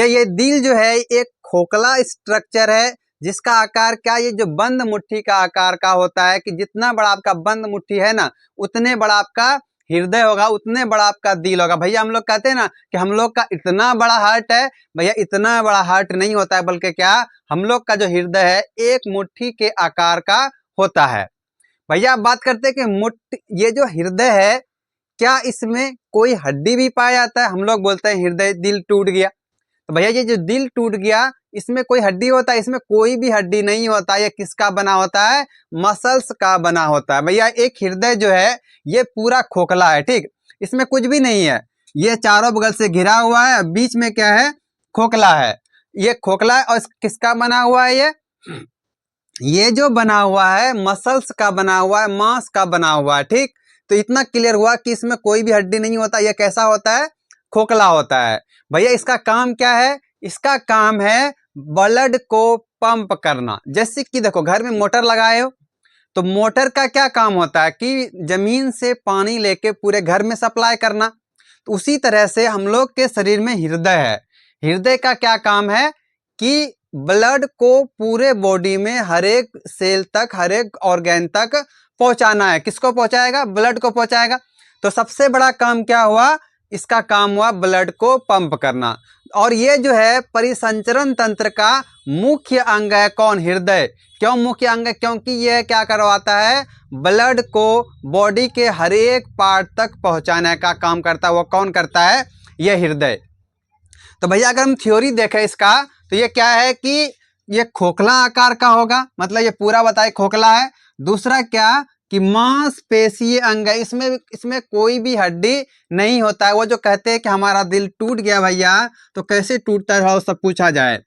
ये दिल जो है एक खोखला स्ट्रक्चर है जिसका आकार क्या, ये जो बंद मुट्ठी का आकार का होता है कि जितना बड़ा आपका बंद मुट्ठी है ना उतने बड़ा आपका हृदय होगा, उतने बड़ा आपका दिल होगा। भैया हम लोग कहते हैं ना कि हम लोग का इतना बड़ा हार्ट है, भैया इतना बड़ा हार्ट नहीं होता है, बल्कि क्या हम लोग का जो हृदय है एक मुट्ठी के आकार का होता है। भैया आप बात करते हैं कि मुट्ठी, ये जो हृदय है क्या इसमें कोई हड्डी भी पाया जाता है? हम लोग बोलते हैं हृदय दिल टूट गया, तो भैया ये जो दिल टूट गया इसमें कोई हड्डी होता है? इसमें कोई भी हड्डी नहीं होता। ये किसका बना होता है? मसल्स का बना होता है। भैया एक हृदय जो है ये पूरा खोखला है, ठीक, इसमें कुछ भी नहीं है, ये चारों बगल से घिरा हुआ है, बीच में क्या है? खोखला है। ये खोखला है और किसका बना हुआ है? ये जो बना हुआ है मसल्स का बना हुआ है, मांस का बना हुआ है, ठीक। तो इतना क्लियर हुआ कि इसमें कोई भी हड्डी नहीं होता। यह कैसा होता है? खोखला होता है। भैया इसका काम क्या है? इसका काम है ब्लड को पंप करना। जैसे कि देखो घर में मोटर लगाए हो, तो मोटर का क्या काम होता है कि जमीन से पानी लेके पूरे घर में सप्लाई करना। तो उसी तरह से हम लोग के शरीर में हृदय है। हृदय का क्या काम है कि ब्लड को पूरे बॉडी में हर एक सेल तक, हर एक ऑर्गेन तक पहुंचाना है। किसको पहुंचाएगा? ब्लड को पहुंचाएगा। तो सबसे बड़ा काम क्या हुआ? इसका काम हुआ ब्लड को पंप करना। और ये जो है परिसंचरण तंत्र का मुख्य अंग है। कौन? हृदय। क्यों मुख्य अंग है? क्योंकि यह क्या करवाता है? ब्लड को बॉडी के हर एक पार्ट तक पहुंचाने का काम करता है। वो कौन करता है? यह हृदय। तो भैया अगर हम थ्योरी देखें इसका, तो ये क्या है कि ये खोखला आकार का होगा, मतलब ये पूरा बताए खोखला है। दूसरा क्या कि मांसपेशीय अंग है, इसमें कोई भी हड्डी नहीं होता है। वो जो कहते हैं कि हमारा दिल टूट गया भैया, तो कैसे टूटता है वो सब पूछा जाए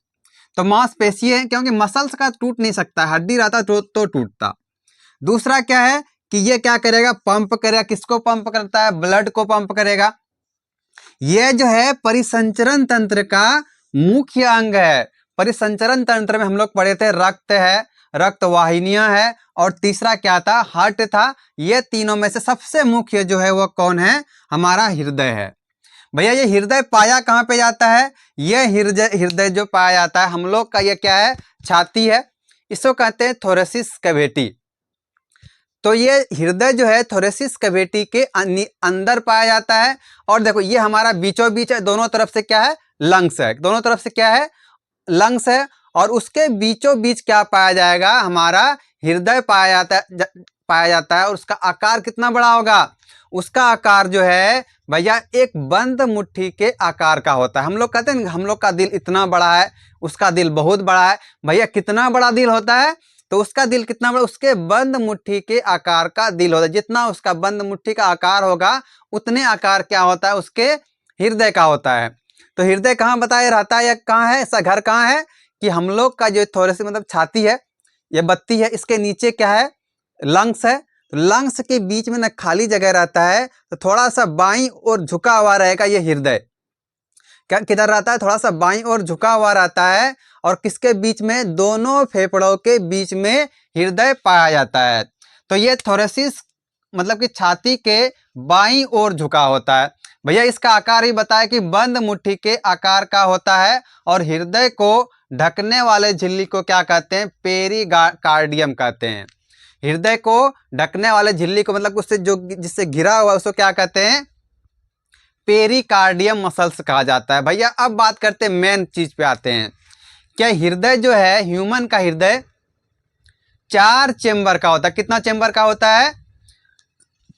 तो मांसपेशीय है, क्योंकि मसल्स का टूट नहीं सकता, हड्डी रहता तो टूटता। दूसरा क्या है कि ये क्या करेगा? पंप करेगा। किसको पंप करता है? ब्लड को पंप करेगा। यह जो है परिसंचरण तंत्र का मुख्य अंग है। परिसंचरण तंत्र में हम लोग पढ़े थे रक्त है, रक्त वाहिनियां है, और तीसरा क्या था? हार्ट था। ये तीनों में से सबसे मुख्य जो है वो कौन है? हमारा हृदय है। भैया ये हृदय पाया कहाँ पे जाता है? ये हृदय जो पाया जाता है हम लोग का, ये क्या है? छाती है। इसको कहते हैं थोरेसिस कैविटी। तो ये हृदय जो है थोरेसिस कैविटी के अंदर पाया जाता है। और देखो ये हमारा बीचों बीच है, दोनों तरफ से क्या है? लंग्स है। दोनों तरफ से क्या है? लंग्स है। और उसके बीचों बीच क्या पाया जाएगा? हमारा हृदय पाया जाता है। और उसका आकार कितना बड़ा होगा? उसका आकार जो है भैया एक बंद मुट्ठी के आकार का होता है। हम लोग कहते हैं हम लोग का दिल इतना बड़ा है, उसका दिल बहुत बड़ा है। भैया कितना बड़ा दिल होता है? तो उसका दिल कितना बड़ा? उसके बंद मुट्ठी के आकार का दिल होता है। जितना उसका बंद मुट्ठी का आकार होगा उतने आकार क्या होता है? उसके हृदय का होता है। तो हृदय कहाँ बताया रहता है या कहाँ है? ऐसा घर कहाँ है कि हम लोग का जो थोरेसिस मतलब छाती है, ये बत्ती है, इसके नीचे क्या है? लंग्स है। तो लंग्स के बीच में ना खाली जगह रहता है, तो थोड़ा सा बाईं ओर झुका हुआ रहेगा ये हृदय। क्या किधर रहता है? थोड़ा सा बाईं ओर झुका हुआ रहता है। और किसके बीच में? दोनों फेफड़ों के बीच में हृदय पाया जाता है। तो ये थोरेसिस मतलब कि छाती के बाईं ओर झुका होता है। भैया इसका आकार ही बताया कि बंद मुट्ठी के आकार का होता है। और हृदय को ढकने वाले झिल्ली को क्या कहते हैं? पेरिकार्डियम कहते हैं। हृदय को ढकने वाले झिल्ली को मतलब उससे जो जिससे घिरा हुआ उसको क्या कहते हैं? पेरिकार्डियम मसल्स कहा जाता है। भैया अब बात करते हैं मेन चीज पे आते हैं। क्या हृदय जो है ह्यूमन का हृदय 4 चेंबर का होता है? कितना चेंबर का होता है?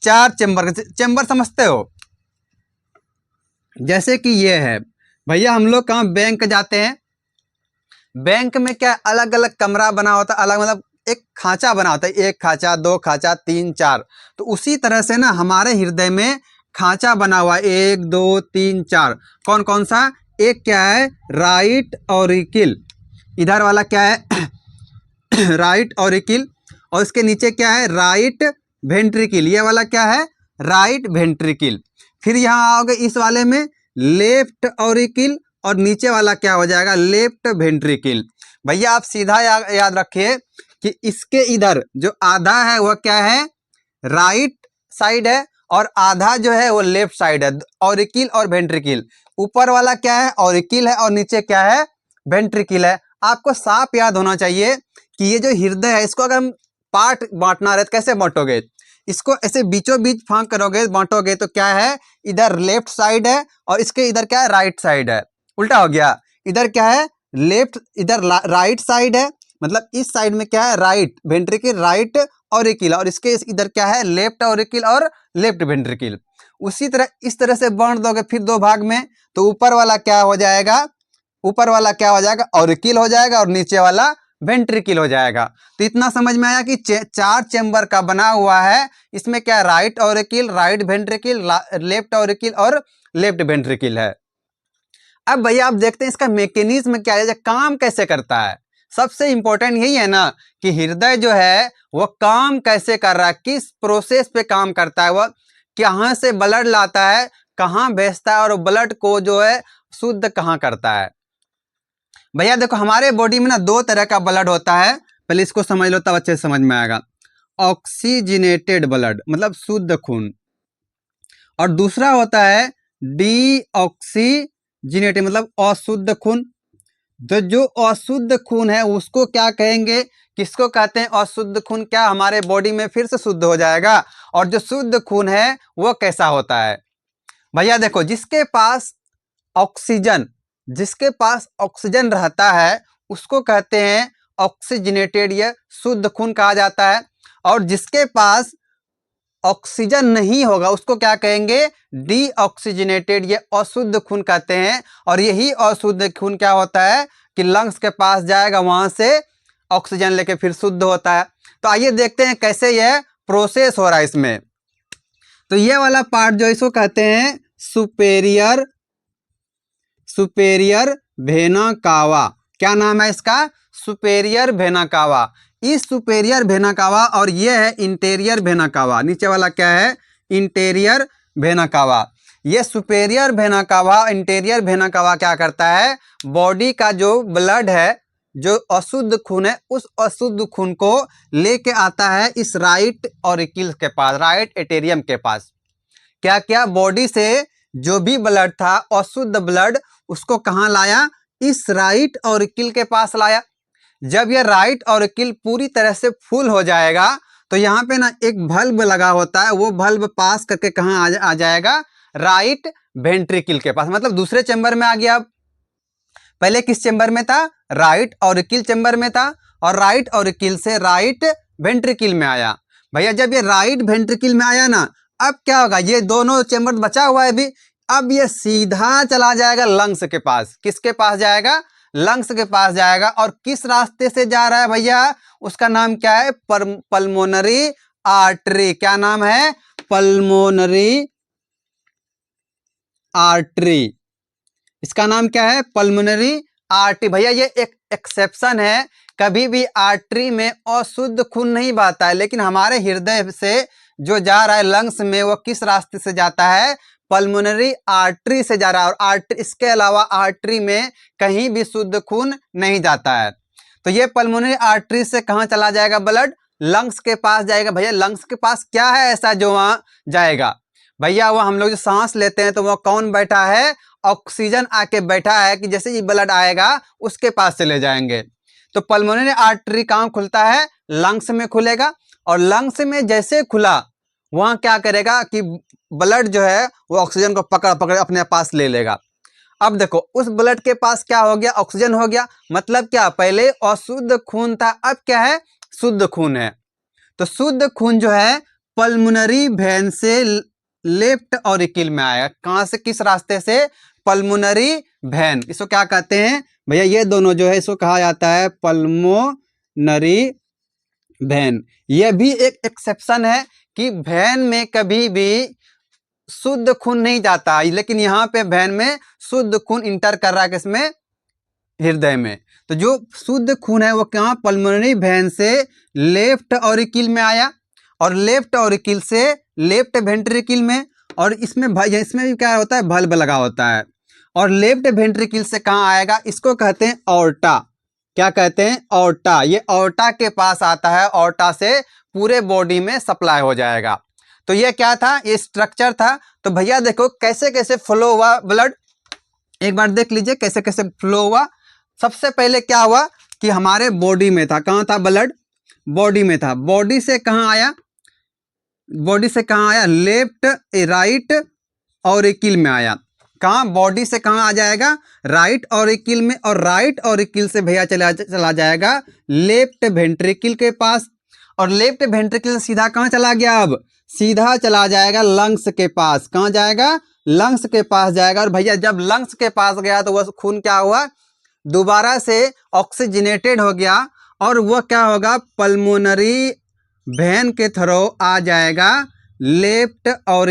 4 चेंबर। चेंबर समझते हो? जैसे कि ये है भैया, हम लोग कहाँ बैंक जाते हैं, बैंक में क्या अलग अलग कमरा बना होता है, अलग मतलब एक खांचा बना होता है, 1 खांचा 2 खांचा 3 4। तो उसी तरह से ना हमारे हृदय में खांचा बना हुआ है 1 2 3 4। कौन कौन सा? एक क्या है? Right auricle. इधर वाला क्या है? Right auricle. और इसके नीचे क्या है? Right ventricle. ये वाला क्या है? Right ventricle. फिर यहाँ आओगे इस वाले में लेफ्ट ऑरिकिल, और नीचे वाला क्या हो जाएगा? Left ventricle. भैया आप सीधा याद रखिए कि इसके इधर जो आधा है वह क्या है? राइट साइड है, और आधा जो है वो लेफ्ट साइड है, ऑरिकिल और वेंट्रिकल। ऊपर वाला क्या है, ऑरिकिल है, और नीचे क्या है, वेंट्रिकल है। आपको साफ याद होना चाहिए कि ये जो हृदय है, इसको अगर हम पार्ट बांटना रहे तो कैसे बांटोगे, इसको ऐसे बीचों बीच फांक करोगे, बांटोगे तो क्या है, इधर लेफ्ट साइड है और इसके इधर क्या है, राइट साइड है। उल्टा हो गया, इधर क्या है, लेफ्ट, इधर राइट साइड है, मतलब इस साइड में क्या है, राइट वेंट्रिकल, राइट ऑरिकिल, और इसके इधर क्या है, लेफ्ट ऑरिकिल और लेफ्ट वेंट्रिकल। उसी तरह इस तरह से बांट दोगे फिर दो भाग में, तो ऊपर वाला क्या हो जाएगा, ऊपर वाला क्या हो जाएगा, ऑरिकिल हो जाएगा, और नीचे वाला वेंट्रिकल हो जाएगा। तो इतना समझ में आया कि चार चेंबर का बना हुआ है। इसमें क्या, right auricle, right ventricle, left auricle और लेफ्ट वेंट्रिकल है। अब भैया आप देखते हैं इसका मैकेनिज्म क्या है, काम कैसे करता है। सबसे इंपॉर्टेंट यही है ना कि हृदय जो है वो काम कैसे कर रहा है, किस प्रोसेस पे काम करता है, वह कहाँ से ब्लड लाता है, कहाँ भेजता है, और ब्लड को जो है शुद्ध कहाँ करता है। भैया देखो हमारे बॉडी में ना दो तरह का ब्लड होता है, पहले इसको समझ लो तब अच्छे से समझ में आएगा। ऑक्सीजनेटेड ब्लड मतलब शुद्ध खून, और दूसरा होता है डीऑक्सीजनेटेड मतलब अशुद्ध खून। तो जो अशुद्ध खून है उसको क्या कहेंगे, किसको कहते हैं अशुद्ध खून, क्या हमारे बॉडी में फिर से शुद्ध हो जाएगा। और जो शुद्ध खून है वो कैसा होता है, भैया देखो जिसके पास ऑक्सीजन, जिसके पास ऑक्सीजन रहता है उसको कहते हैं ऑक्सीजनेटेड, ये शुद्ध खून कहा जाता है। और जिसके पास ऑक्सीजन नहीं होगा उसको क्या कहेंगे, डीऑक्सीजनेटेड, ये अशुद्ध खून कहते हैं। और यही अशुद्ध खून क्या होता है कि लंग्स के पास जाएगा, वहां से ऑक्सीजन लेके फिर शुद्ध होता है। तो आइए देखते हैं कैसे यह प्रोसेस हो रहा है इसमें। तो ये वाला पार्ट जो इसको कहते हैं सुपेरियर, सुपेरियर वेना कावा। क्या नाम है इसका, सुपेरियर वेना कावा। इस सुपेरियर वेना कावा, और ये है इंटीरियर वेना कावा। नीचे वाला क्या है, इंटीरियर वेना कावा। ये superior vena cava, inferior vena cava क्या करता है, बॉडी का जो ब्लड है, जो अशुद्ध खून है, उस अशुद्ध खून को लेके आता है इस राइट ऑरिकिल के पास, राइट एटेरियम के पास। क्या क्या, बॉडी से जो भी ब्लड था अशुद्ध ब्लड, उसको कहाँ लाया, इस राइट ऑरिकिल के पास लाया। जब यह राइट ऑरिकिल पूरी तरह से फुल हो जाएगा तो यहाँ पे ना एक बल्ब लगा होता है, वो बल्ब पास करके कहाँ आ जाएगा, राइट वेंट्रिकल के पास, मतलब दूसरे चैम्बर में आ गया। अब पहले किस चैम्बर में था, राइट ऑरिकिल चैम्बर में था, और राइट ऑरिकिल से राइट वेंट्रिकल में आया। भैया जब ये राइट वेंट्रिकल में आया ना, अब क्या होगा, ये दोनों चैम्बर बचा हुआ है अभी, अब ये सीधा चला जाएगा लंग्स के पास। किसके पास जाएगा, लंग्स के पास जाएगा। और किस रास्ते से जा रहा है भैया, उसका नाम क्या है, पल्मोनरी आर्टरी। क्या नाम है, पल्मोनरी आर्टरी। इसका नाम क्या है, पल्मोनरी आर्टरी। भैया ये एक एक्सेप्शन है, कभी भी आर्टरी में अशुद्ध खून नहीं बहता है, लेकिन हमारे हृदय से जो जा रहा है लंग्स में, वो किस रास्ते से जाता है, पल्मोनरी आर्टरी से जा रहा है। और आर्टरी, इसके अलावा आर्टरी में कहीं भी शुद्ध खून नहीं जाता है। तो ये पल्मोनरी आर्टरी से कहाँ चला जाएगा ब्लड, लंग्स के पास जाएगा। भैया लंग्स के पास क्या है ऐसा जो वहां जाएगा, भैया वो हम लोग जो सांस लेते हैं तो वो कौन बैठा है, ऑक्सीजन आके बैठा है, कि जैसे ही ब्लड आएगा उसके पास चले जाएंगे। तो पल्मोनरी आर्टरी कहाँ खुलता है, लंग्स में खुलेगा। और लंग्स में जैसे खुला, वहां क्या करेगा कि ब्लड जो है वो ऑक्सीजन को पकड़ पकड़ अपने पास ले लेगा। अब देखो उस ब्लड के पास क्या हो गया, ऑक्सीजन हो गया। मतलब क्या, पहले अशुद्ध खून था, अब क्या है, शुद्ध खून है। तो शुद्ध खून जो है पल्मोनरी वेन से लेफ्ट ऑरिकिल में आएगा। कहां से, किस रास्ते से, पल्मोनरी वेन। इसको क्या कहते हैं भैया, ये दोनों जो है इसको कहा जाता है पल्मोनरी वेन। यह भी एक एक्सेप्शन है कि वेन में कभी भी शुद्ध खून नहीं जाता, लेकिन यहाँ पे वेन में शुद्ध खून इंटर कर रहा है, किसमें, हृदय में। तो जो शुद्ध खून है वो कहाँ, पल्मोनरी वेन से लेफ्ट ऑरिकिल में आया, और लेफ्ट ऑरिकिल से लेफ्ट वेंट्रिकल में। और इसमें इसमें भी क्या होता है, बल्ब लगा होता है। और लेफ्ट वेंट्रिकल से कहाँ आएगा, इसको कहते हैं ऑर्टा। क्या कहते हैं, ऑर्टा। ये ऑर्टा के पास आता है, ऑर्टा से पूरे बॉडी में सप्लाई हो जाएगा। तो ये क्या था, ये स्ट्रक्चर था। तो भैया देखो कैसे कैसे फ्लो हुआ ब्लड, एक बार देख लीजिए कैसे कैसे फ्लो हुआ। सबसे पहले क्या हुआ कि हमारे बॉडी में था, कहाँ था ब्लड, बॉडी में था। बॉडी से कहाँ आया, बॉडी से कहाँ आया, लेफ्ट राइट और एकिल में आया। कहाँ, बॉडी से कहाँ आ जाएगा, राइट और एकिल में, और राइट और एकिल से भैया चला जाएगा लेफ्ट वेंट्रिकल के पास, और लेफ्ट वेंट्रिकल सीधा कहाँ चला गया, अब सीधा चला जाएगा लंग्स के पास। कहाँ जाएगा, लंग्स के पास जाएगा। और भैया जब लंग्स के पास गया तो वह खून क्या हुआ, दोबारा से ऑक्सीजनेटेड हो गया, और वह क्या होगा, पल्मोनरी वेन के थ्रू आ जाएगा लेफ्ट और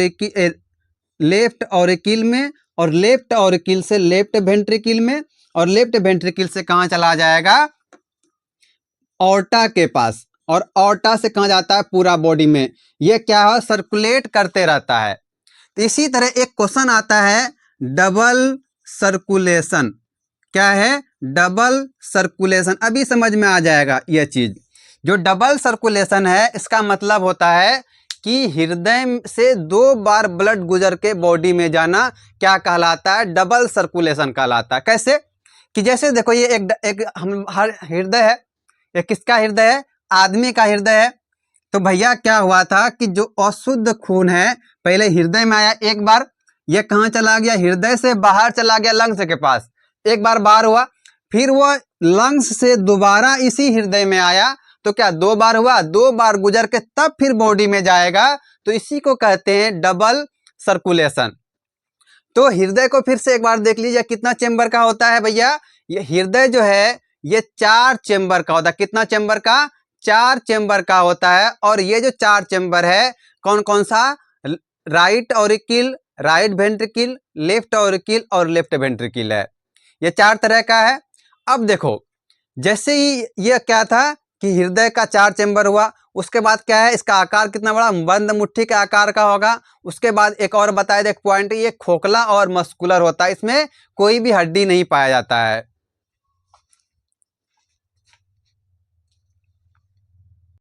एकिल में, और लेफ्ट और एकिल से लेफ्ट वेंट्रिकल में, और लेफ्ट वेंट्रिकल से कहाँ चला जाएगा, ऑर्टा के पास, और ऑर्टा से कहाँ जाता है, पूरा बॉडी में। ये क्या है, सर्कुलेट करते रहता है। तो इसी तरह एक क्वेश्चन आता है डबल सर्कुलेशन, क्या है, डबल सर्कुलेशन। अभी समझ में आ जाएगा यह चीज। जो डबल सर्कुलेशन है इसका मतलब होता है कि हृदय से 2 बार ब्लड गुजर के बॉडी में जाना क्या कहलाता है, डबल सर्कुलेशन कहलाता है। कैसे कि जैसे देखो ये एक हम हर हृदय है, ये किसका हृदय है, आदमी का हृदय है। तो भैया क्या हुआ था कि जो अशुद्ध खून है पहले हृदय में आया एक बार, ये कहाँ चला गया, हृदय से बाहर चला गया लंग्स के पास, एक बार बाहर हुआ, फिर वो लंग्स से दोबारा इसी हृदय में आया, तो क्या 2 बार हुआ, 2 बार गुजर के तब फिर बॉडी में जाएगा। तो इसी को कहते हैं डबल सर्कुलेशन। तो हृदय को फिर से एक बार देख लीजिए कितना चेंबर का होता है भैया, ये हृदय जो है ये 4 चेंबर का होता है। कितना चेंबर का, 4 चेंबर का होता है। और ये जो 4 चेंबर है कौन कौन सा, right auricle, right ventricle, left auricle और लेफ्ट वेंट्रिकल है। ये 4 तरह का है। अब देखो जैसे ही ये क्या था कि हृदय का 4 चेंबर हुआ, उसके बाद क्या है, इसका आकार कितना बड़ा, बंद मुट्ठी के आकार का होगा। उसके बाद एक और बताया एक पॉइंट, ये खोखला और मस्कुलर होता है, इसमें कोई भी हड्डी नहीं पाया जाता है।